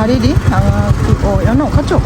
다리리? 아, 연어 가죠?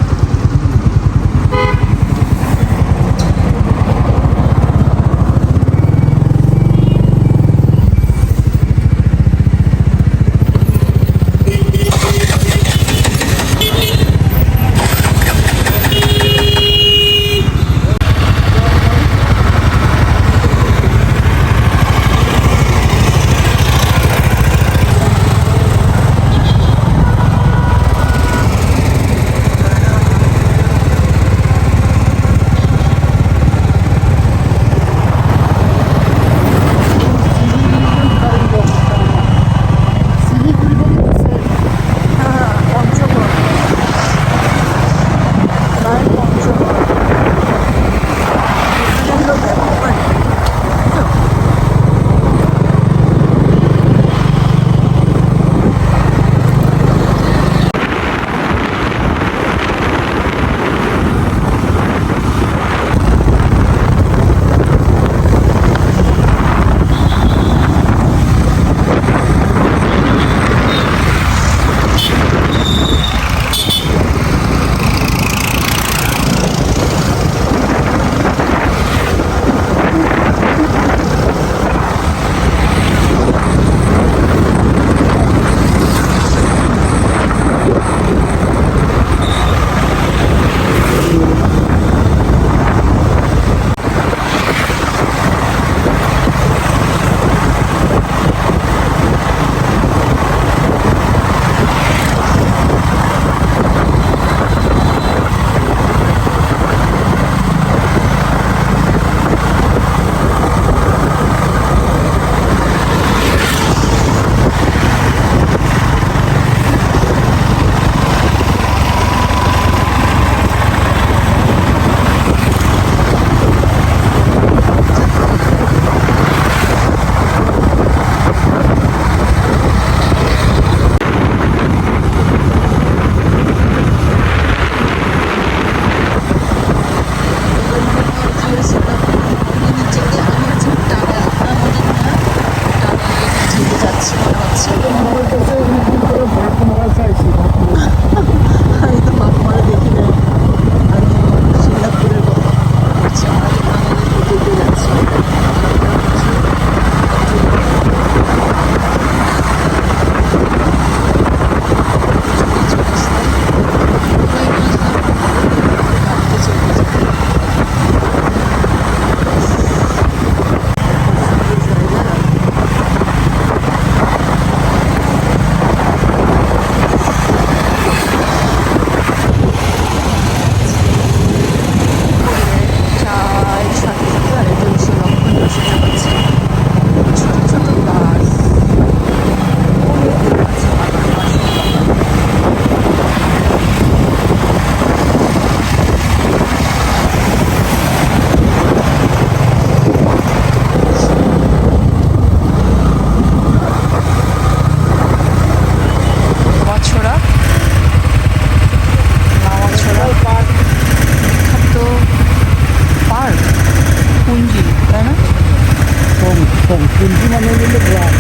পুঞ্জি মানে হলো গ্রাম,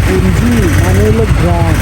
পুঞ্জি মানে হলো গ্রাম।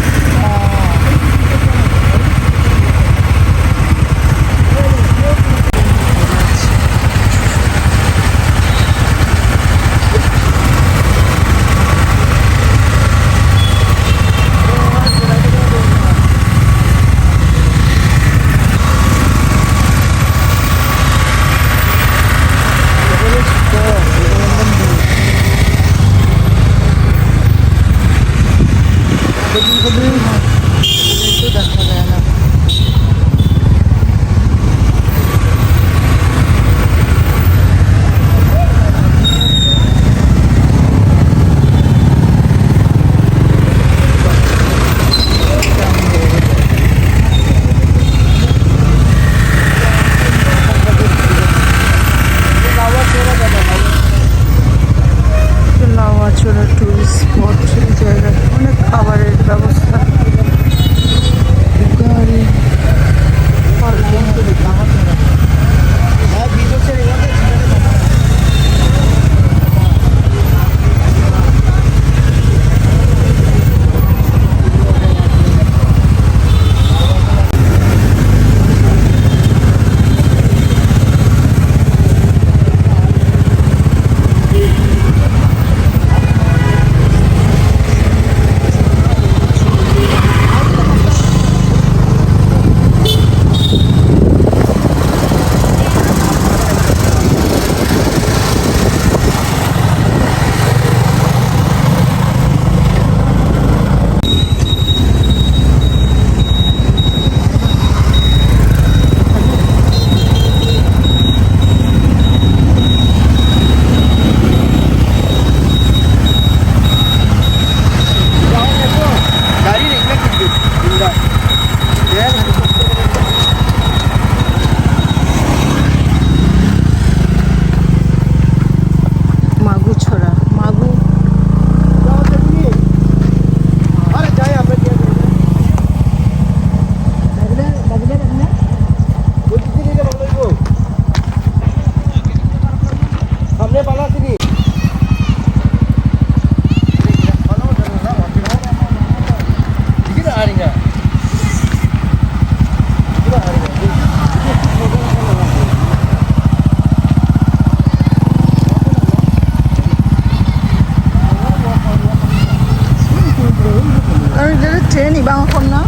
ট্রেন ইবাংখন না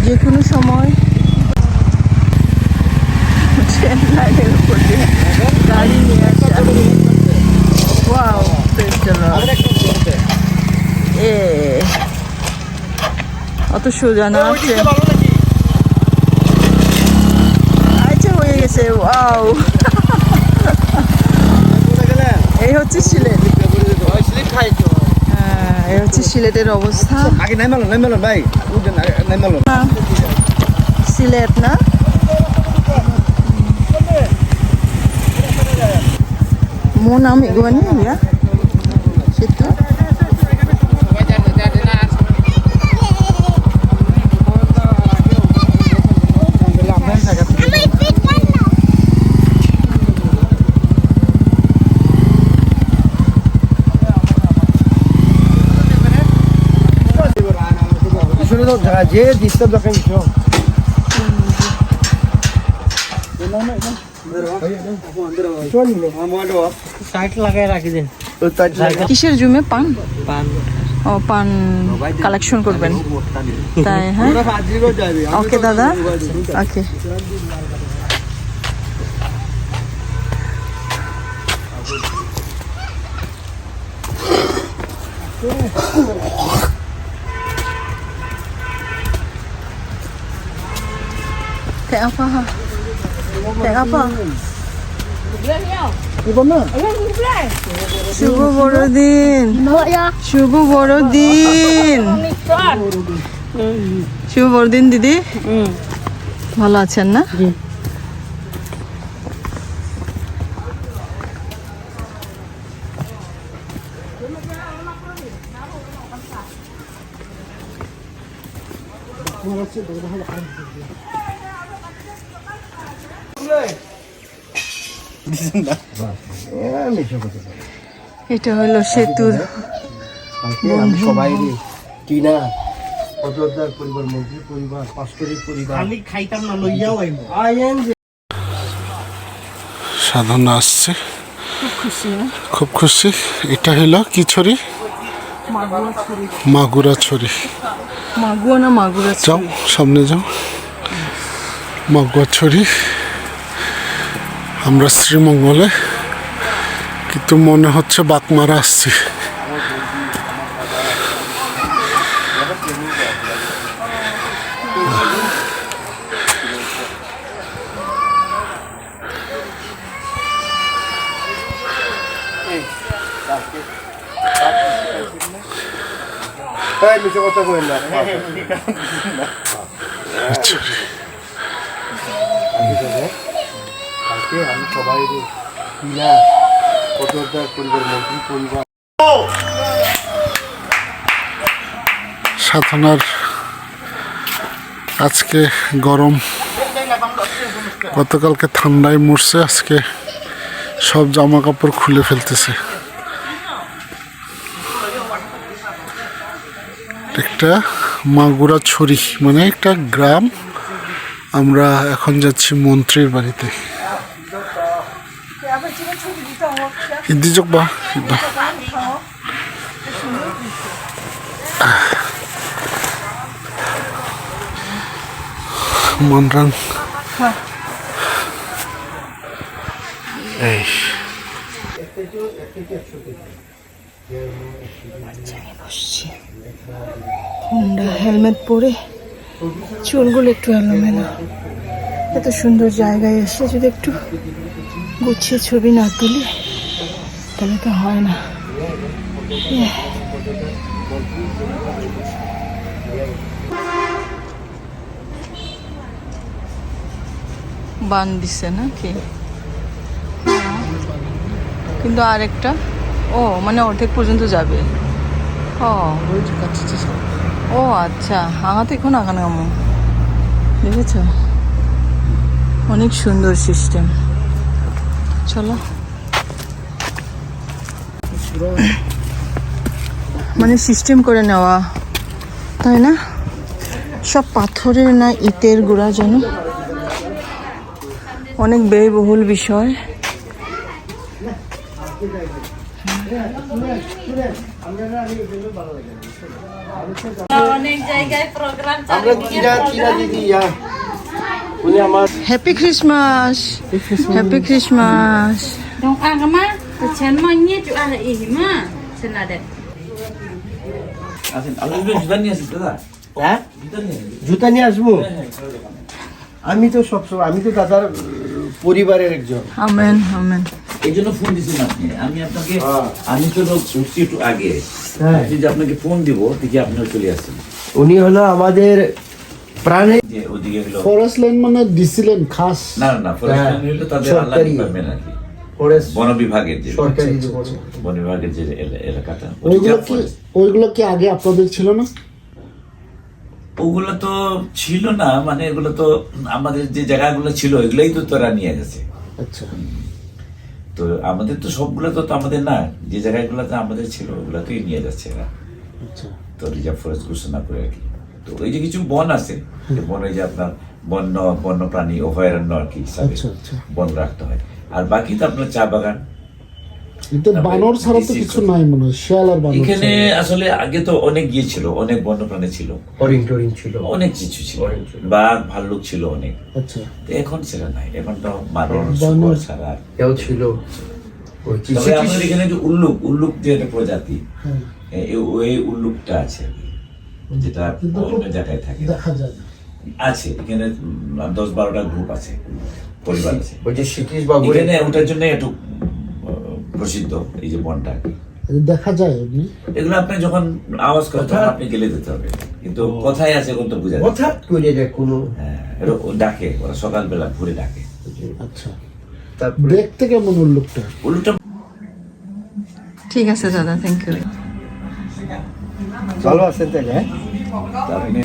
যে কোনো সময় ট্রেন লাইনের উপর দিয়ে গাড়ি নিয়ে আসা ওয়াও এ অত সোজা না ট্রেন আচ্ছা হয়ে গেছে ওয়াও এই হচ্ছে সিলেট এই হচ্ছে সিলেটের অবস্থা আগে নাই মেলো ভাই নাই মেলো সিলেট না mo nami gua nih ya situ শুনে তো জায়গা যে ডিস্টার্ব রাখেন কিছু কিসের জুমে পান ও পান কালেকশন করবেন তাই হ্যাঁ ওকে দাদা ওকে kayak apa ha kayak apa শুভ বড়দিন শুভ বড়দিন শুভ বড়দিন দিদি ভালো আছেন না এটা হলো সেতুর সবাই টিনা অযোধ্যার পরিবার মন্ত্রী পরিবার পাঁচকড়ির পরিবার আমি খাইতাম না লইয়াও আইন সাধনা আসছে খুব খুশি এটা হলো কি ছড়ি মাগুরা ছড়ি মাগুয়া না মাগুরা যাও সামনে যাও মাগুয়া ছড়ি আমরা শ্রীমঙ্গলে কিন্তু মনে হচ্ছে বাকমারা আসছি কথা বলেন না আমি সবাই অযোধ্যার পরিবার মন্ত্রী পরিবার সাধনার আজকে গরম গতকালকে ঠান্ডায় মরছে আজকে সব জামা কাপড় খুলে ফেলতেছে একটা মাগুরা ছড়ি মানে একটা গ্রাম আমরা এখন যাচ্ছি মন্ত্রীর বাড়িতে হিন্দি যোগ বা মনরাং এই হুন্ডা হেলমেট পরে চুলগুলো একটু এলোমেলো এত সুন্দর জায়গায় এসে যদি একটু গুছিয়ে ছবি না তুলি তাহলে তো হয় না বান দিছে নাকি কিন্তু আরেকটা ও মানে অর্ধেক পর্যন্ত যাবে ও আচ্ছা আঙাতে এখন আগানো আমো দেখেছ অনেক সুন্দর সিস্টেম চলো মানে সিস্টেম করে নেওয়া তাই না সব পাথরের না ইটের গুঁড়া যেন অনেক ব্যয়বহুল বিষয় অনেক জায়গায় প্রোগ্রাম আমরা চীনা দিদি উনি আমার happy Christmas, happy Christmas. dong agama chen mo nye chu a i ma senade আছেন আপনি জুতা নিয়ে আসেন দাদা হ্যাঁ জুতা নিয়ে আসেন জুতা নিয়ে আসবো আমি তো সবসময় আমি তো দাদার পরিবারের একজন আমেন আমেন। এই জন্য ফোন দিয়েছেন আপনি আমি আপনাকে হ্যাঁ। আমি তো উঠছি একটু আগে হ্যাঁ। যদি আপনাকে ফোন দিব দেখি আপনিও চলে আসছেন উনি হলো আমাদের প্রাণে যে ওদিকে হলো ফরেস্ট লাইন মানে দিছিলেন খাস? না না ফরেস্ট হ্যাঁ। হলো তাদের আল্লাহ সরকারি। ডিপার্টমেন্ট আর কি ফরেস্ট বন বিভাগের যে সরকারি বন বিভাগের যে এলাকাটা ওইগুলো কি আগে আপনাদের ছিল না? ওগুলো তো ছিল না মানে এগুলো তো আমাদের যে জায়গাগুলো ছিল এগুলোই তো তোরা নিয়ে গেছে আচ্ছা তো আমাদের তো সবগুলো তো আমাদের না যে জায়গাগুলোতে আমাদের ছিল ওগুলোতেই নিয়ে যাচ্ছে এরা আচ্ছা তো রিজার্ভ ফরেস্ট ঘোষণা করে আর কি তো ওই যে কিছু বন আছে যে বন ওই যে আপনার বন্য প্রাণী অভয়ারণ্য আর কি হিসাবে আচ্ছা, আচ্ছা। বন রাখতে হয় আর বাকি তো আপনার চা বাগান কিন্তু বানর ছাড়া তো কিছু নাই মনে হয়, শিয়াল আর বানর এখানে ছাড়া। আসলে আগে তো অনেক গিয়ে ছিল অনেক বন্য প্রাণী ছিল হরিণ টরিং ছিল অনেক কিছু ছিল বাঘ ভাল্লুক ছিল অনেক আচ্ছা তো এখন সেটা নাই এখন তো বানর বানর। শুকর ছাড়া আর কেউ ছিল ওই তবে আমাদের এখানে যে উল্লুক যে একটা প্রজাতি হ্যাঁ, ওই উল্লুকটা আছে আর কি, যেটা কিন্তু অন্য জায়গায় থাকে দেখা যায় না। আছে এখানে 10-12টা গ্রুপ আছে পরিবার আছে ওই যে সতীশ বাবু এখানে ওটার জন্য একটু প্রসিদ্ধ এই যে বনটা এটা দেখা যায় এমনি। এগুলো আপনি যখন আওয়াজ করেন তখন আপনি গেলে দিতে হবে কিন্তু কথাই আছে কোন তো বুঝা যায় না। হঠাৎ করে যে কোনো হ্যাঁ এটা ও ডাকে ওরা সকালবেলা ঘুরে ডাকে আচ্ছা তারপরে দেখতে কেমন উল্লুকটা? উল্লুকটা ঠিক আছে দাদা, থ্যাংক ইউ। ভালো আছেন তাহলে হ্যাঁ? আপনি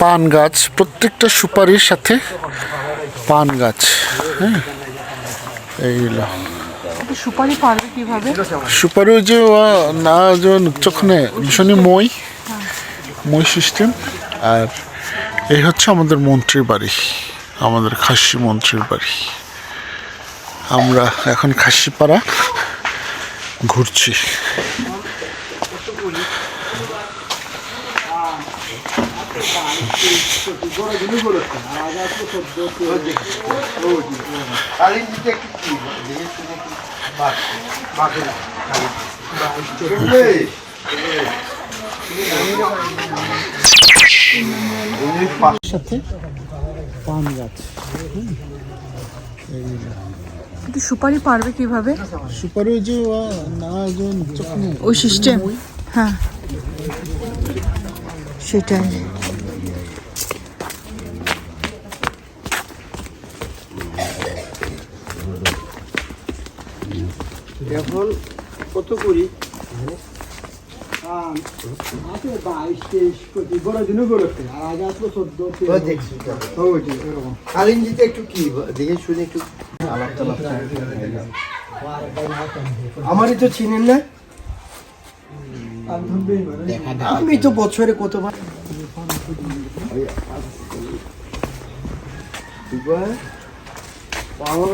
পান গাছ, প্রত্যেকটা সুপারির সাথে পান গাছ। হ্যাঁ এইগুলো সুপারি পারবে কিভাবে? সুপারি ওই যে না যে চোখনে ভীষণই মই সিস্টেম। আর এই হচ্ছে আমাদের মন্ত্রীর বাড়ি, আমাদের খাসি মন্ত্রীর বাড়ি। আমরা এখন খাসিপাড়া ঘুরছি। কালীন দিতে একটু কি দেখে শুনে একটু বাঘে না সাথে পান গাছ। কিন্তু সুপারি পারবে কিভাবে? সুপারি ওই যে না যে চোখনে ওই সিস্টেম, হ্যাঁ সেটাই। এখন কত করি কালীন দিতে একটু কি দেখে শুনে একটু আলাপ টালাপ আমারই তো চিনেন না আমি তো বছরে কতবার পান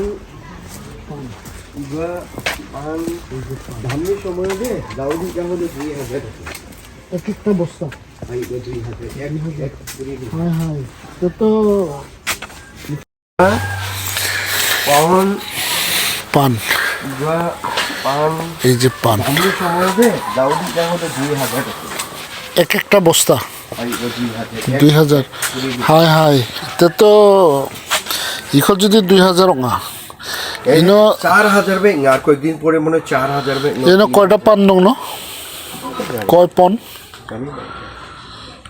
ধানের সময় দে দাউদি তাহলে 2000 এক একটা বস্তা। ভাই 2000 হ্যাঁ হ্যাঁ তো তো পান পান, পান এই যে পান ধানের সময় দে দাউদি তাহলে 2000 এক একটা বস্তা ভাই 2000 2000। হাই হাই তো ইখন যদি 2000 অঙা এনো 4000 বেং আর কয়েকদিন পরে মনে 4000 বেং এনো কয়টা পান নং ন কয় পন আমি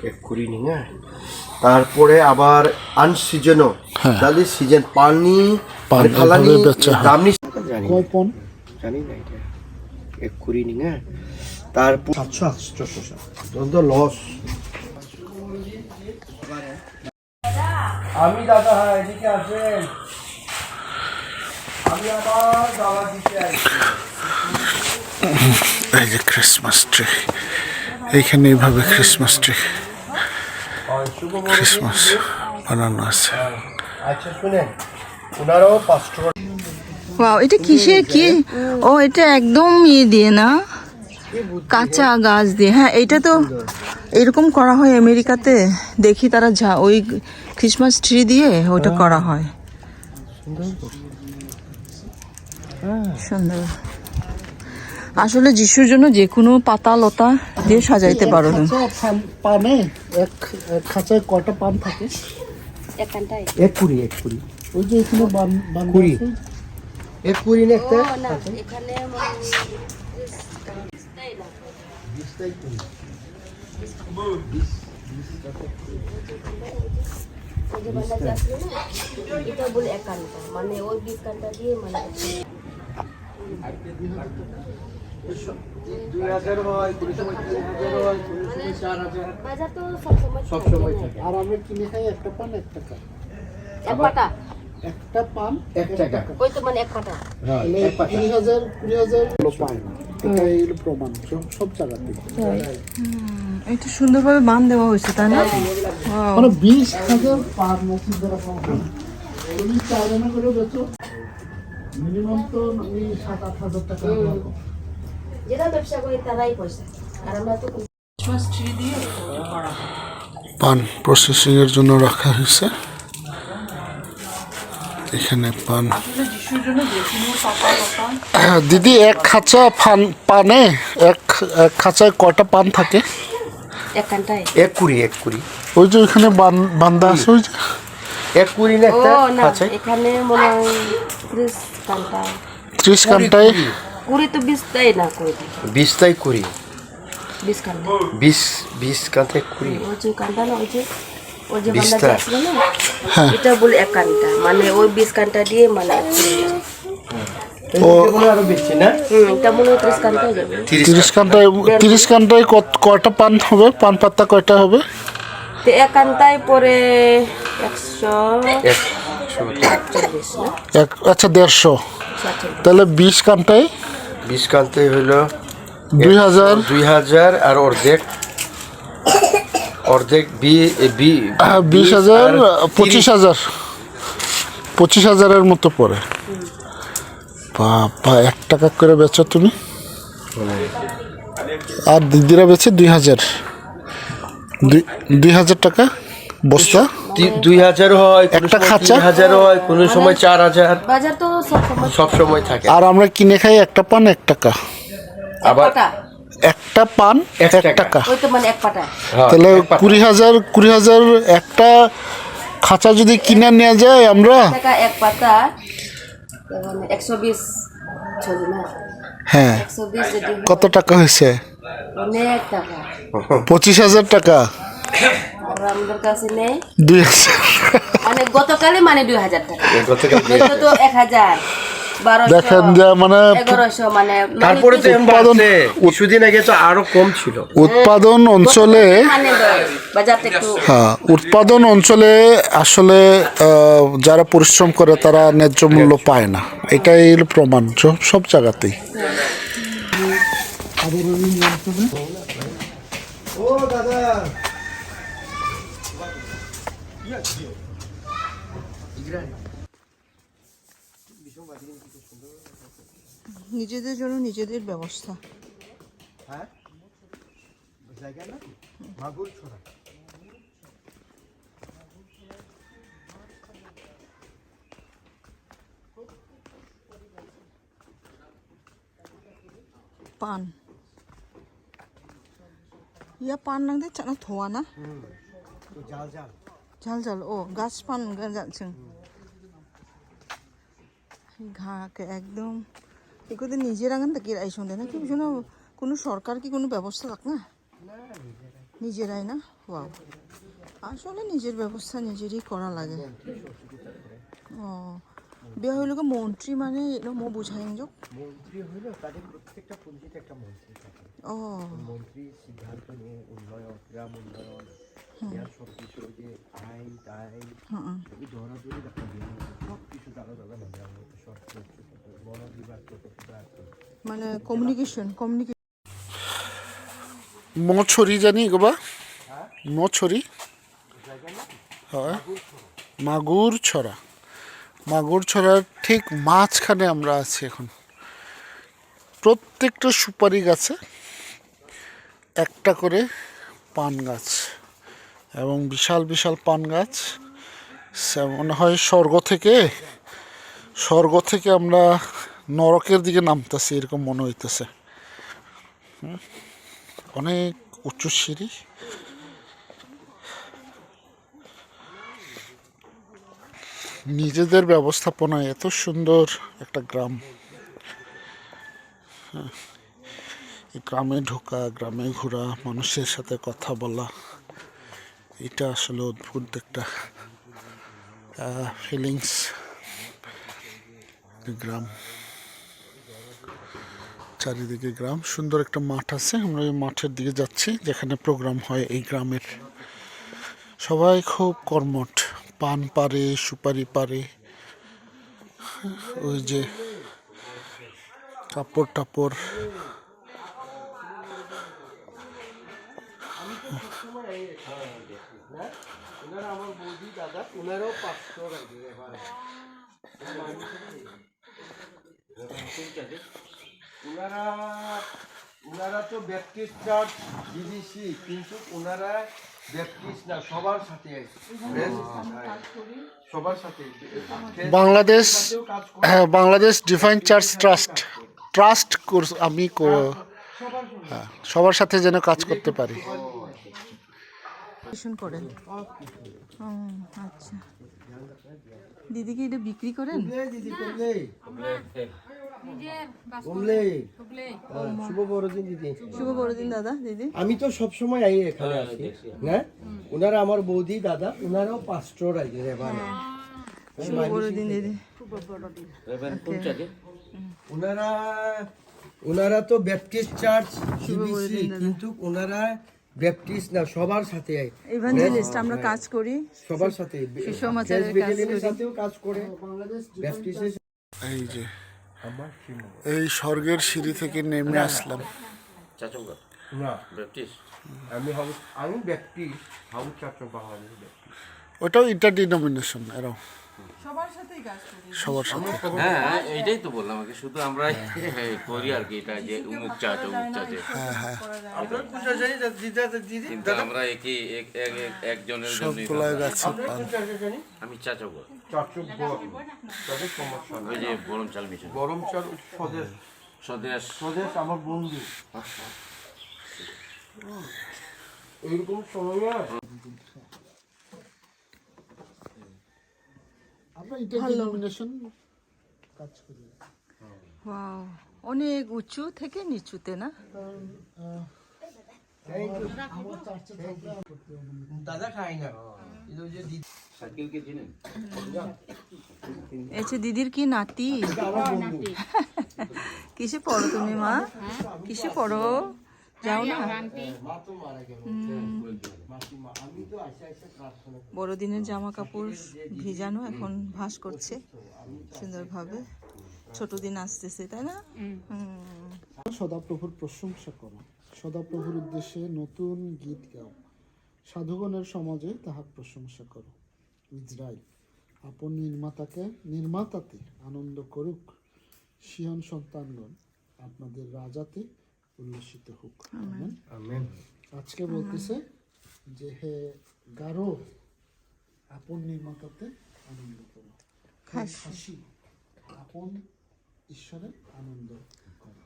এক করি নি না তারপরে আবার আনসিজনও হ্যাঁ। তাহলে সিজন পানি পান মানে ফালানি এভাবে বেচা হয়। দাম নি জানি কয় পন জানি না এটা এক করি নি না তারপর 700 তখন তো লস আমি দাদা হ্যাঁ এদিকে আসেন এই যে ক্রিসমাস ট্রি, এইখানে এইভাবে ক্রিসমাস ট্রি ক্রিসমাস বানানো আছে। আচ্ছা শুনেন, ওনারাও পাস্টর। ওয়াও, এটা কিসের কি? ও এটা একদম দিয়ে না, কাঁচা গাছ দিয়ে। হ্যাঁ, এটা তো এরকম করা হয় আমেরিকাতে, দেখি তারা ওই ক্রিসমাস ট্রি দিয়ে ওটা করা হয়। সুন্দর। আসলে যিশুর জন্য যে কোনো পাতা লতা দিয়ে সাজাইতে পারো। পানে এক খাঁচায় কয়টা পান থাকে? এক কুড়ি ওই যে এখানে কুড়ি, এক কুড়ি না একটা এটা বলে একান্নটা, মানে ওই 20 কান্টা দিয়ে মানে 2000 হয়, কোনো সময় 3000 হয়, কোনো সময় 4000। বাজার তো সবসময় থাকে। আর আমরা কিনে খাই একটা পান 1 টাকা। এক পাটা, একটা পান 1 টাকা। ওই তো মানে এক পাটা। হ্যাঁ, মানে 20,000 পায় না। এটা এই প্রমাণ সব জায়গাতে। এটা সুন্দরভাবে বান দেওয়া হয়েছে, তাই না? মানে 20,000 পার মসজিদ দ্বারা পাওয়া। তুমি 4 আনা করে বেচো, মিনিমাম তো 7-8,000 টাকা লাগবে। যেটা ব্যবসা করে তারাই পয়সা, আর আমরা তো পান প্রসেসিং এর জন্য রাখা হয়েছে এখানে পান। দিদি, এক খাঁচা পানে এক খাঁচায় কয়টা পান থাকে? এক কান্টায় এক কুড়ি। ওই যে ওইখানে বান্দা আছে, ওই যে এক কুড়ি না ও একটা না, আছে। এখানে মনে হয় 30 কান্টা। 30 ঘন্টায়। কুড়ি তো 20 তাই না, করে 20 তাই কুড়ি, 20 কান্টা। 20 কাঁথে কুড়ি। ওই যে কান্টা না, ওই যে 20 বান্দা টা। ছিল না, এটা বলে এক কান্টা, মানে ওই 20 কান্টা দিয়ে মানে আরো বেশি না, এটা মনে হয় 30 কান্টায় যাবে। 30 ঘন্টায় কয়টা পান হবে? পান পাতা কয়টা হবে? তো এক কান্টায় পরে 140 না, আচ্ছা 150। তাহলে 20 ঘন্টায় 20 কাঁথে হলো 2000 আর অর্ধেক 20,000 25,000 25,000-এর মতো পড়ে। বাবা, 1 টাকা করে বেচো তুমি, আর দিদিরা বেচে 2,000 টাকা বস্তা। 2000 হয়, একটা খাঁচা? 3000 হয়, কোনো সময় 4000। বাজার তো সব সময় থাকে। আর আমরা কিনে খাই একটা পান 1 টাকা। আবার পাটা, একটা পান 1 টাকা। ওই তো মানে এক পাটা। হ্যাঁ, তাহলে এক পাতা। 20,000 একটা খাঁচা যদি কিনে নেওয়া যায় আমরা। টাকা এক পাতা, মানে 120 ছবি না, হ্যাঁ, 120 যদি কত টাকা হয়েছে? অনেক টাকা। 25,000 টাকা। আর আমাদের কাছে নেই, 2,000। মানে গতকালে মানে 2000 টাকা, গতকাল নয়তো তো 1000, 1200, দেখেন যে মানে 1100, মানে তারপরে তো উৎপাদন- কিছুদিন আগে তো আরো কম ছিল। উৎপাদন অঞ্চলে, মানে বাজারটা একটু হ্যাঁ, উৎপাদন অঞ্চলে আসলে যারা পরিশ্রম করে তারা ন্যায্য মূল্য পায় না, এটাই হলো প্রমাণ সব জায়গাতেই। ও দাদা, নিজেদের জন্য নিজেদের ব্যবস্থা। হ্যাঁ জায়গা না, মাগুর ছড়া। পান ইয়া পান নাংদে চানা থোয়া না, তো জাল ঝাল ঝাল। ও গাছ পান যাচ্ছেন ঘাকে একদম এগুলো নিজের আঙান থেকে এই সন্ধ্যে না কি বুঝো, কোনো সরকার কি কোনো ব্যবস্থা থাক না, নিজেরাই না। ওয়াও, আসলে নিজের ব্যবস্থা নিজেরই করা লাগে। ও বিয়া হইল মন্ত্রী মানে মো বুঝাই যোগ মন্ত্রী হইলো, তাদের প্রত্যেকটা পঞ্চায়েতে একটা মন্ত্রী থাকে। ও মন্ত্রী সিদ্ধান্ত নিয়ে উন্নয়ন, গ্রাম উন্নয়ন, ইয়ার সব কিছু ওই যে আইন টাইন সবই ধরাধরি দেখা দিয়ে সব কিছু জানা যাবে না গ্রামের সব বন বিভাগ থেকে মানে কমিউনিকেশন মছরি জানি গোবা মছরি হয় মাগুর ছড়ার ঠিক মাঝখানে আমরা আছি এখন। প্রত্যেকটা সুপারি গাছে একটা করে পান গাছ এবং বিশাল বিশাল পান গাছ। মনে হয় স্বর্গ থেকে আমরা নরকের দিকে নামতেছি এরকম মনে হইতেছে। অনেক উঁচু সিঁড়ি। নিজেদের ব্যবস্থাপনায় এত সুন্দর একটা গ্রাম। এই গ্রামে ঢোকা, গ্রামে ঘোরা, মানুষের সাথে কথা বলা, এটা আসলে অদ্ভুত একটা ফিলিংস। গ্রাম, চারিদিকে গ্রাম, সুন্দর একটা মাঠ আছে। আমরা এই মাঠের দিকে যাচ্ছি যেখানে প্রোগ্রাম হয় এই গ্রামের। সবাই খুব কর্মঠ, পান পারে, সুপারি পারে, ওই যে কাপড় টাপড়। ওনারা আমার বৌদি দাদা ওনারাও 500 রাখবে এবারে ওনারা তো ব্যাপটিস্ট চার্চ বিবিসি, কিন্তু ওনারা ব্যাপটিস্ট না, সবার সাথে বাংলাদেশ ডিভাইন চার্চ ট্রাস্ট আমি সবার সাথে যেন কাজ করতে পারি। করেন। আচ্ছা, দিদি কি এটা বিক্রি করেন? দিদি শুভ বড়দিন দিদি। শুভ বড়দিন দাদা। দিদি আমি তো সবসময় আই এখানে আসি না। ওনারা আমার বৌদি দাদা ওনারাও 500 রাখবে এবারে। শুভ বড়দিন দিদি। ওনারা তো ব্যাপটিস্ট চার্চ বিবিসি, কিন্তু ওনারা ব্যাপটিস্ট না, সবার সাথে ইভাঞ্জেলিস্ট আমরা কাজ করি, সবার সাথে সুসমাচারের কাজ করি, সাথেও কাজ করে ব্যাপটিস্টের। এই যে এই স্বর্গের সিঁড়ি থেকে নেমে আসলাম। না ব্যাপটিস্ট, আমি ব্যাপটিস্ট হাউস চার্চ বাঙালি। ওটাও ইন্টারডিনোমিনেশন, এরাও সবার সাথেই কাজ করি, সবার সাথে। হ্যাঁ এইটাই তো বললাম আগে, শুধু আমরা করি আর কি, এটা যে উমুক চাচে কিন্তু আমরা একই একজনের জন্য। সবগুলাই গাছে পান। আমি চাচক, ওই যে গরম চাল মিশন, গরম চাল স্বদেশ আমার বন্ধু এইরকম সময় আমরা ইন্টারডিনোমিনেশন কাজ করি। ওয়াও, অনেক উঁচু থেকে নিচুতে না? দাদা খাই না। আচ্ছা, দিদির কি নাতি? কিসে পড়ো তুমি মা? কিসে পড়ো? যাও না? বড়দিনের জামা কাপড় ভিজানো, এখন ভাঁজ করছে সুন্দরভাবে। ছোট দিন আসতেছে, তাই না? সদাপ্রভুর প্রশংসা করো, সদাপ্রভুর উদ্দেশ্যে নতুন গীত গাও, সাধুগণের সমাজে তাহার প্রশংসা করো। ইসরায়েল আপন নির্মাতাতে আনন্দ করুক, সিয়ন সন্তানগণ আপনাদের রাজাতে উল্লসিত হোক। আমেন। আজকে বলতেছে যে হে গারো, আপন নির্মাতাতে আনন্দ করো, খাসি আপন ঈশ্বরের আনন্দ করো।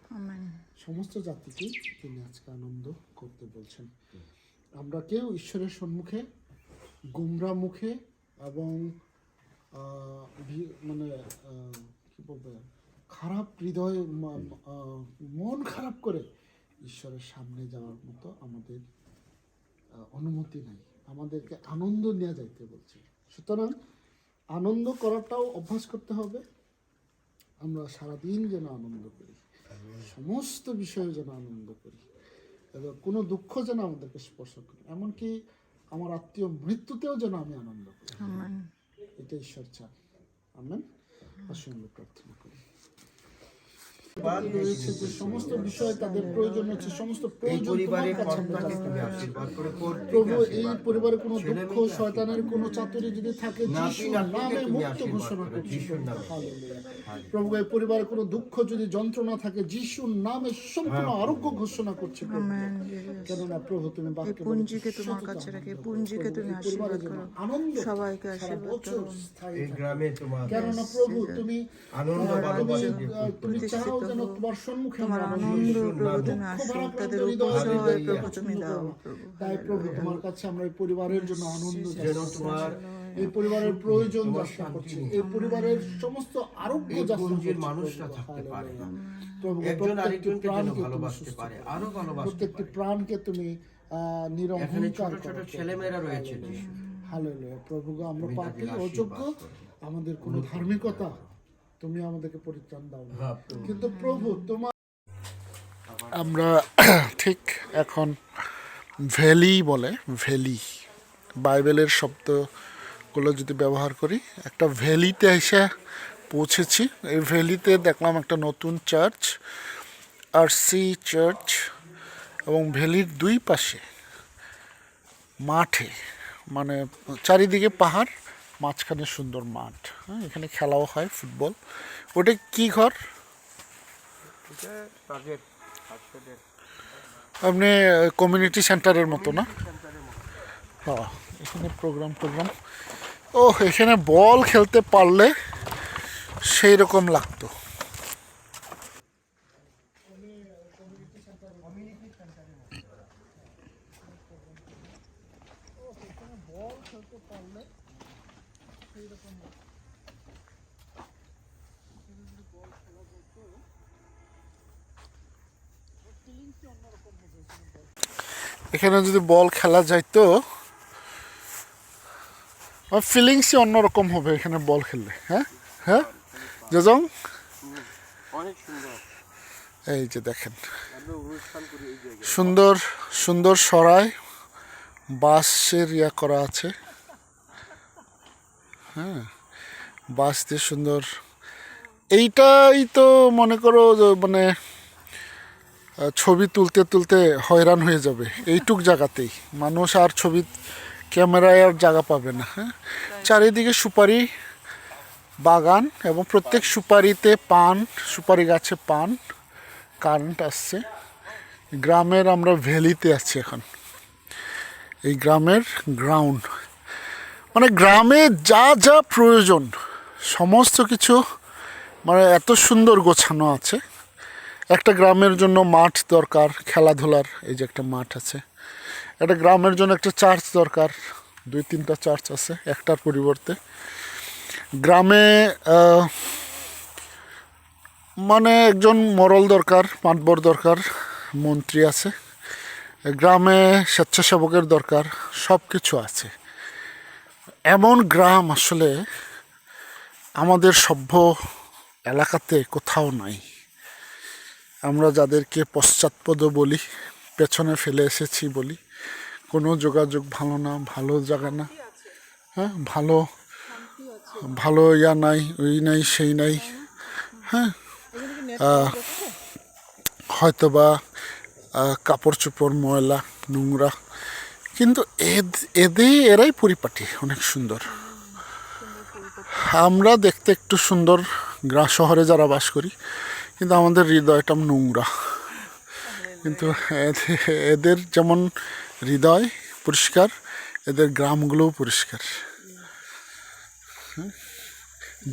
সমস্ত জাতিকে তিনি আজকে আনন্দ করতে বলছেন। আমরা কেউ ঈশ্বরের সম্মুখে গুমরা মুখে এবং মানে কি বলবে, খারাপ হৃদয়, মন খারাপ করে ঈশ্বরের সামনে যাওয়ার মতো আমাদের অনুমতি নাই। আমাদেরকে আনন্দ নেওয়া যাইতে বলছে। সুতরাং আনন্দ করাটাও অভ্যাস করতে হবে। আমরা সারাদিন যেন আনন্দ করি, সমস্ত বিষয়ে যেন আনন্দ করি, এবং কোনো দুঃখ যেন আমাদেরকে স্পর্শ করে। এমনকি আমার আত্মীয় মৃত্যুতেও যেন আমি আনন্দ করি, এটা ঈশ্বর চান। আমেন। আসুন আমরা প্রার্থনা করি। রয়েছে যে সমস্ত বিষয় তাদের প্রয়োজন হচ্ছে, সমস্ত এই প্রয়োজন পরিবারের তোমার কাছে আমরা কর্তাকে রাখতে তুমি পারি। আশীর্বাদ করে প্রত্যেককে প্রভু এই আশীর্বাদ পরিবারে করো। কোনো ছেলে দুঃখ মেয়েকে শয়তানের কোনো চাতুরি যদি থাকে নাতি যিশুর নাতনিকে নামে তুমি মুক্ত আশীর্বাদ ঘোষণা করো, করছি। যিশুর নামে। হালেলুয়া। প্রভু এই পরিবারে কোনো দুঃখ যদি যন্ত্রণা থাকে যিশুর নামে সম্পূর্ণ আরোগ্য ঘোষণা করছি প্রভু। কেননা প্রভু তুমি বাক্যে পুঞ্জিকে তোমার কাছে রাখে, পুঞ্জিকে তুমি আশীর্বাদ করো, আনন্দ সবাইকে সারা আশীর্বাদ বছর করো। স্থায়ী এই থাকে। গ্রামে তোমার কেননা প্রভু তুমি আনন্দ ভালোবাসা দিয়ে তুমি চাও যেন তোমার সম্মুখে তোমার আমরা আনন্দ বসি। প্রভু তুমি দুঃখ আসো, ভারাক্রান্ত তাদের হৃদয় উপশয় হৃদয় প্রভু পছন্দ তুমি দাও করো না। প্রভু। তাই প্রভু তোমার কাছে আমরা এই পরিবারের জন্য আনন্দ যেন যাচনা তোমার করছি। এই পরিবারের প্রয়োজন যাচনা করছি, এই পরিবারের সমস্ত আরোগ্য এই যাচনা পুঞ্জির করছি মানুষরা প্রভু। থাকতে পারে। প্রভু একজন প্রত্যেকটি আরেকজনকে যেন প্রাণকে তুমি ভালোবাসতে সুস্থ পারে, করো। আরো ভালোবাসতে প্রত্যেকটি পারে। প্রাণকে তুমি এখানে নিরহংকার ছোট ছোট করো। ছেলেমেয়েরা রয়েছে যিশু। হালেলুয়া। প্রভু গো, আমরা তুমি পাপী তাদের অযোগ্য, আশীর্বাদ করো। আমাদের কোনো ধার্মিকতা তুমি আমাদেরকে পরিত্রাণ দাও না। হ্যাঁ, প্রভু। কিন্তু প্রভু তোমার আমরা ঠিক এখন ভ্যালি বলে, ভ্যালি বাইবেলের শব্দগুলো যদি ব্যবহার করি, একটা ভ্যালিতে এসে পৌঁছেছি। এই ভ্যালিতে দেখলাম একটা নতুন চার্চ, আরসি চার্চ, এবং ভ্যালির দুই পাশে মাঠে, মানে চারিদিকে পাহাড়, মাঝখানে সুন্দর মাঠ। হ্যাঁ, এখানে খেলাও হয় ফুটবল। ওটা কি ঘর? আপনি কমিউনিটি সেন্টারের মতো না? হ্যাঁ, এখানে প্রোগ্রাম ও এখানে বল খেলতে পারলে সেই রকম লাগতো। এখানে যদি বল খেলা যাইতো, ফিলিংসই অন্যরকম হবে এখানে বল খেললে। হ্যাঁ হ্যাঁ জজং, এই যে দেখেন সুন্দর সুন্দর সরাই বাঁশের ইয়া করা আছে। হ্যাঁ, বাঁশ দিয়ে সুন্দর। এইটাই তো মনে করো মানে ছবি তুলতে তুলতে হয়রান হয়ে যাবে এইটুক জায়গাতেই। মানুষ আর ছবি ক্যামেরায় আর জায়গা পাবে না। হ্যাঁ, চারিদিকে সুপারি বাগান এবং প্রত্যেক সুপারিতে পান, সুপারি গাছে পান, কারেন্ট আসছে। গ্রামের আমরা ভ্যালিতে আছি এখন। এই গ্রামের গ্রাউন্ড, মানে গ্রামে যা যা প্রয়োজন সমস্ত কিছু মানে এত সুন্দর গোছানো আছে। একটা গ্রামের জন্য মাঠ দরকার খেলাধুলার, এই যে একটা মাঠ আছে। একটা গ্রামের জন্য একটা চার্চ দরকার, 2-3টা চার্চ আছে একটার পরিবর্তে। গ্রামে মানে একজন মোড়ল দরকার, মাতবর দরকার, মন্ত্রী আছে। গ্রামে স্বেচ্ছাসেবকের দরকার, সব কিছু আছে। এমন গ্রাম আসলে আমাদের সভ্য এলাকাতে কোথাও নাই। আমরা যাদেরকে পশ্চাৎপদ বলি, পেছনে ফেলে এসেছি বলি, কোনো যোগাযোগ ভালো না, ভালো জায়গা না। হ্যাঁ, ভালো ভালো ইয়া নাই, ওই নাই সেই নাই। হ্যাঁ, হয়তোবা কাপড় চোপড় ময়লা নোংরা, কিন্তু এরাই পরিপাটি, অনেক সুন্দর। আমরা দেখতে একটু সুন্দর শহরে যারা বাস করি, কিন্তু আমাদের হৃদয়টা নোংরা। কিন্তু এদের যেমন হৃদয় পরিষ্কার, এদের গ্রামগুলোও পরিষ্কার।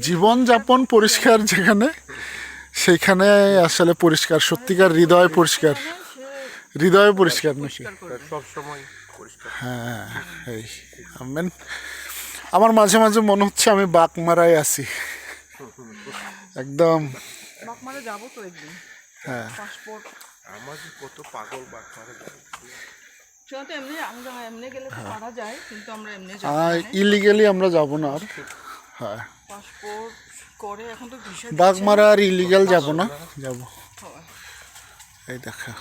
জীবনযাপন পরিষ্কার যেখানে, সেখানে আসলে পরিষ্কার, সত্যিকার হৃদয় পরিষ্কার, হৃদয় পরিষ্কার নাকি? হ্যাঁ, এই আমেন। আমার মাঝে মাঝে মনে হচ্ছে আমি বাগমারায় আছি একদম। যাবো তো একদিন। হ্যাঁ, আমাদের কত পাগল বাচ্চারা এমনি আমরা এমনি গেলে তো পারা যায়, কিন্তু আমরা এমনি ইলিগেলি আমরা যাব না আর। হ্যাঁ, পাসপোর্ট করে এখন তো ভিসা বাগমারা আর ইলিগাল যাব না, যাব। এই দেখা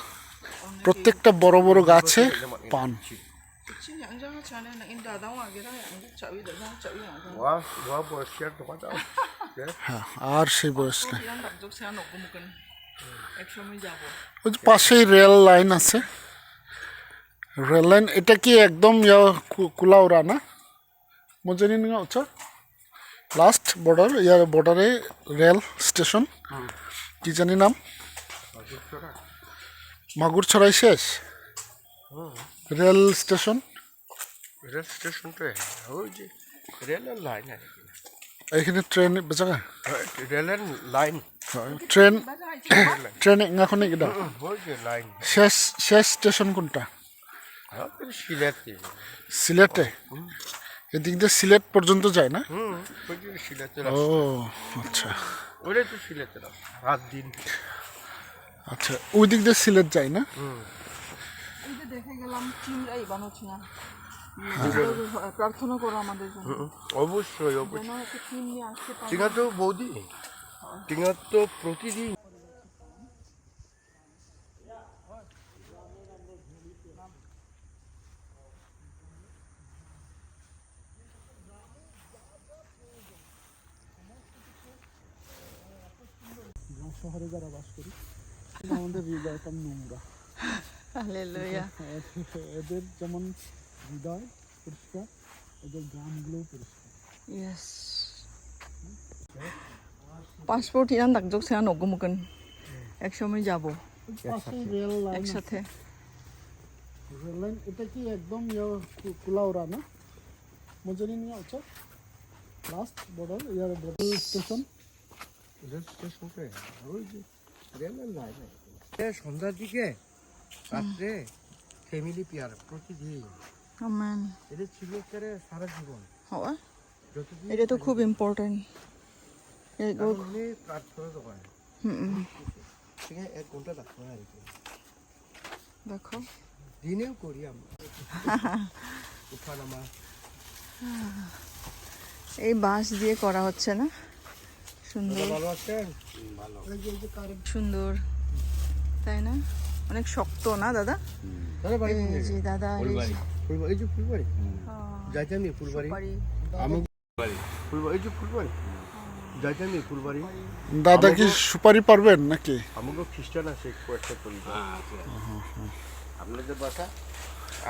প্রত্যেকটা বড় বড় গাছে পান, 亲娘家全来那，你打电话给他，找一找他，找一找他。我不是多少， হ্যাঁ আর সেই বয়স নেই। 이런 남쪽 세안 없고 먹은. একসময় যাব। ওই যে পাশেই রেল লাইন আছে, রেল লাইন। এটা কি একদম কুলাউড়া না মজানি নিয়ে হচ্ছে লাস্ট বর্ডার, ইয়ার বর্ডারে রেল স্টেশন, কি জানি নাম, মাগুরছড়াই শেষ রেল স্টেশন। রেল স্টেশন তো ওই যে রেলের লাইন আর কি, এখানে ট্রেন জায়গা, রেলের লাইন, ট্রেন ট্রেন এখন এটা ওই যে লাইন। শেষ শেষ স্টেশন কোনটা? সিলেটে, সিলেটে? এদিক দিয়ে সিলেট পর্যন্ত যায় না? ওই যে সিলেটে, ও আচ্ছা, ওইটাই তো সিলেটে রাত দিন। আচ্ছা, ওই দিক দিয়ে সিলেট যায় না? এই যে দেখে গেলাম চিংড়াই বানাচ্ছি না, প্রার্থনা করো আমাদের জন্য, অবশ্যই যেন একটা টিম নিয়ে আসতে পারি। টিঙা তো বৌদি, টিঙা তো প্রতিদিন। শহরে যারা বাস করি আমাদের হৃদয়টা নোংরা, হালেলুয়া। এদের যেমন হৃদয় পরিষ্কার, এদের গ্রামগুলোও পরিষ্কার। 예스. পাসপোর্ট 이란 낙적 세안 없고 먹은. একসময় যাব পাশেই রেল লাইন, একসাথে। Rail line. এটা কি একদম কুলাউড়া না মজানি নিয়ে হচ্ছে লাস্ট বর্ডার, ইয়ার বর্ডার স্টেশন। রেল স্টেশন তো ওই যে রেলের লাইন। সন্ধ্যার দিকে রাত্রে ফ্যামিলি পেয়ার প্রতিদিন, আমেন। এদের ছিল করে সারা জীবন। হওয়া যতদিন এটা তো খুব ইম্পর্টেন্ট। এগো প্রার্থনা তো করে, ঠিক আছে, 1 ঘন্টা রাখবো আর কি, দেখো দিনেও করি আমরা উঠানামা। এই বাঁশ দিয়ে করা হচ্ছে না, সুন্দর ভালো আছেন? ভালো। সুন্দর, তাই না? অনেক শক্ত না দাদা? দাদা বাড়ি এই যে দাদা, এই যে এই যে ফুলবাড়ি যাইতাম ফুলবাড়ি, বাড়ি। আমি ফুলবাড়ি, এই যে ফুলবাড়ি যাইতাম ফুলবাড়ি। দাদা কি সুপারি পারবেন নাকি? আমাকে খ্রিস্টান আছে কয়েকটা পরিবার। আপনাদের বাসা?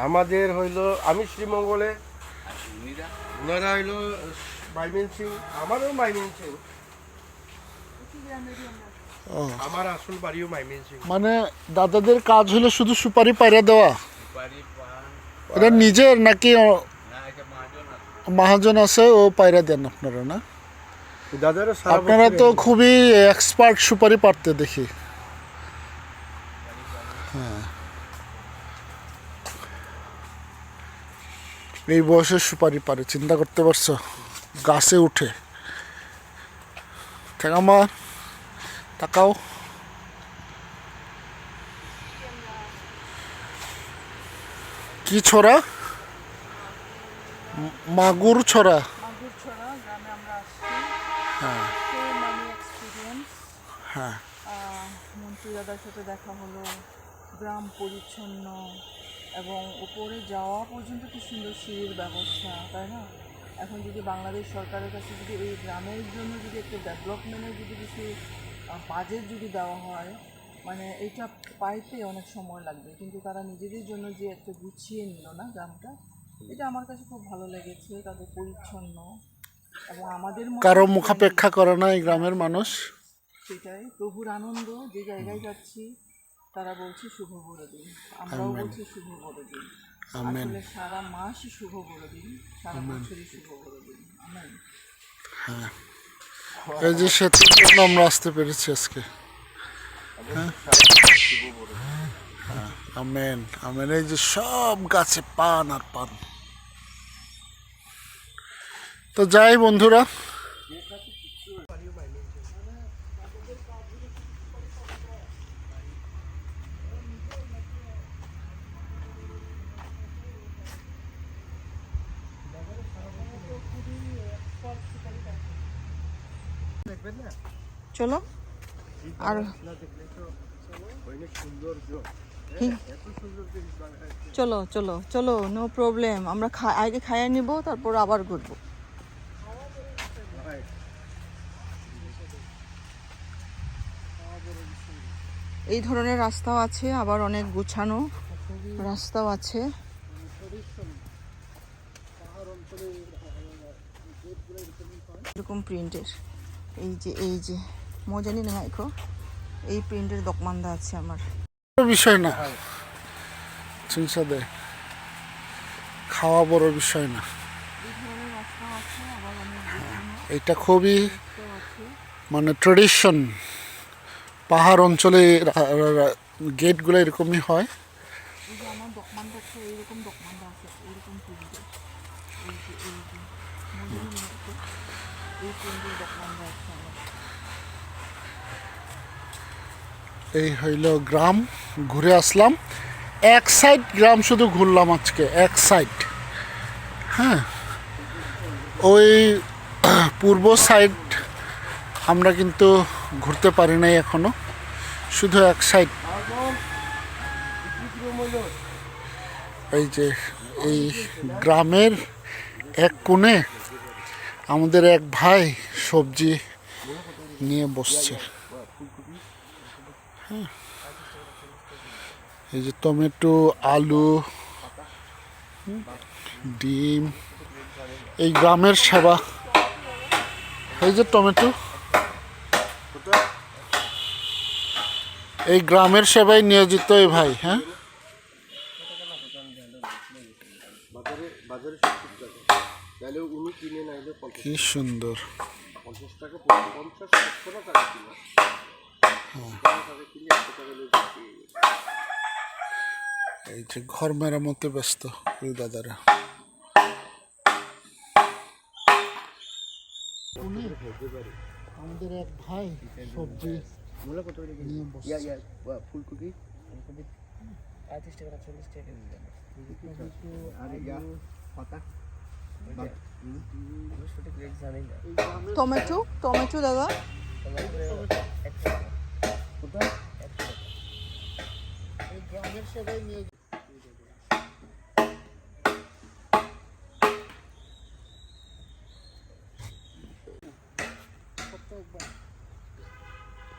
আমাদের হইলো, আমি শ্রীমঙ্গলে, ওনারা হইলো মাইমিন সিং, আমারও মাইমিন সিং, ও, আমার আসল বাড়িও মাইমিন সিং। মানে দাদাদের কাজ হলো শুধু সুপারি পাইরা দেওয়া? এটা নিজের নাকি মহাজন আছে ও পাইরা দেন আপনারা না? দাদারা আপনারা তো খুবই এক্সপার্ট সুপারি পারতে দেখি। হ্যাঁ, এই বয়সে সুপারি পারে, চিন্তা করতে পারছো? গাছে উঠে। ঠেকামা তাকাও। কি ছড়া? মাগুর ছড়া। মাগুরছড়া গ্রামে আমরা আসছি। হ্যাঁ So many experience. হ্যাঁ, মন্ত্রী দাদার সাথে দেখা হলো, গ্রাম পরিচ্ছন্ন এবং উপরে যাওয়া পর্যন্ত কি সুন্দর সিঁড়ির ব্যবস্থা, তাই না? এখন যদি বাংলাদেশ সরকারের কাছে যদি এই গ্রামের জন্য যদি একটু ডেভেলপমেন্টের যদি কিছু বাজেট যদি দেওয়া হয়, মানে এটা পাইতে অনেক সময় লাগবে, কিন্তু তারা নিজেদের জন্য যে একটা গুছিয়ে নিল না গ্রামটা, এটা আমার কাছে খুব ভালো লেগেছে। তাদের পরিচ্ছন্ন এবং আমাদের মতো কারো মুখাপেক্ষা করে না এই গ্রামের মানুষ। সেটাই প্রভুর আনন্দ। যে জায়গায় যাচ্ছি তারা বলছে শুভ বড়দিন, আমরাও বলছি শুভ বড়দিন। আমেন। আসলে সারা মাসই শুভ বড়দিন, সারা বছরই শুভ বড়দিন। আমেন। এই যে সেতুর জন্য আমরা আসতে পেরেছি আজকে। হ্যাঁ, আমেন আমেন। এই যে সব গাছে পান আর পান। তো যাই বন্ধুরা, চলো আর চলো চলো চলো, নো প্রবলেম। আমরা আগে খাইয়ে নিব, তারপর আবার ঘুরবো। এই ধরনের রাস্তাও আছে, আবার অনেক গোছানো রাস্তাও আছে। এরকম প্রিন্টের এই যে মজানি না মাইকো, এই প্রিন্টের দোকানদা আছে আমার। বিষয় না, চিংসাদে খাওয়া বড় বিষয় না। এটা খুবই মানে ট্রেডিশন, পাহাড় অঞ্চলে গেটগুলো এরকমই হয়। আমার দোকানটা আছে, এইরকম দোকানদা আছে, এইরকম প্রিন্টের, এই প্রিন্টের দোকানদা আছে আমার। এই হইল গ্রাম, ঘুরে আসলাম। এক সাইড গ্রাম শুধু ঘুরলাম আজকে, এক সাইড। হ্যাঁ, ওই পূর্ব সাইড আমরা কিন্তু ঘুরতে পারি নাই এখনো, শুধু এক সাইড। এই যে এই গ্রামের এক কোণে আমাদের এক ভাই সবজি নিয়ে বসছে। হ্যাঁ, এই যে টমেটো, আলু, ডিম, এই গ্রামের সেবা। এই যে টমেটো, এই গ্রামের সেবায় নিয়োজিত এই ভাই। হ্যাঁ, কি সুন্দর। এই যে ঘর মেরামতে ব্যস্ত ওই দাদারা। আমাদের এক ভাই সবজি নিয়ে বসছে। ফুলকপি টমেটো টমেটো দাদা, এই গ্রামের সেবায় নিয়ে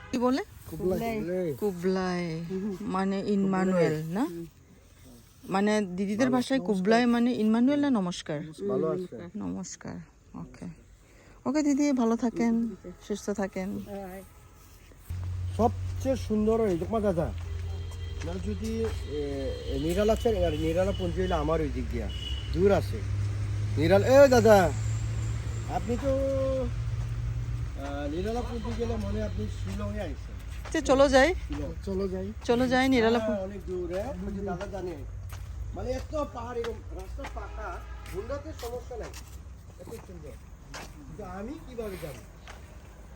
কি বলে? কুবলাই মানে ইনমানুয়েল না, মানে দিদিদের ভাষায় কুবলাই মানে ইনমানুয়েল না নমস্কার। নমস্কার। ওকে ওকে দিদি, ভালো থাকেন, সুস্থ থাকেন। সবচেয়ে সুন্দর এই দেখো দাদা, আপনার যদি নিরালা আছে, নিরালা পৌঁছে হইলে আমার ওই দিক দিয়া দূর আছে নিরালা। দাদা আপনি তো নিরালা পৌঁছে গেলে মনে আপনি শিলংয়ে আইছেন। চলো যাই, চলো যাই নিরালাপুর। অনেক দূরে দাদা জানে, মানে এত পাহাড়, এরকম রাস্তা পাকা, ঘুরতে সমস্যা নাই, এত সুন্দর। কিন্তু আমি কিভাবে যাবো?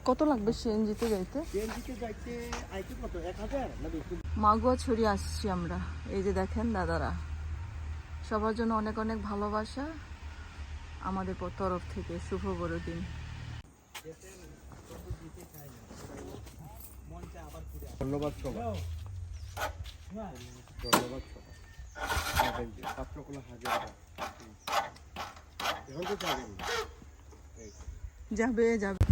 কত লাগবে সিএনজিতে যাইতে? সিএনজিতে যাইতে আইতে কত, 1000 না বেশি? মাগুয়া ছড়ি আসছি আমরা। এই যে দেখেন দাদারা, সবার জন্য অনেক অনেক ভালোবাসা আমাদের তরফ থেকে। শুভ বড়দিন। ধন্যবাদ সবাই, ধন্যবাদ সবাই। ছাত্রকলা হাজার এখন তো যাবেন, যাবে।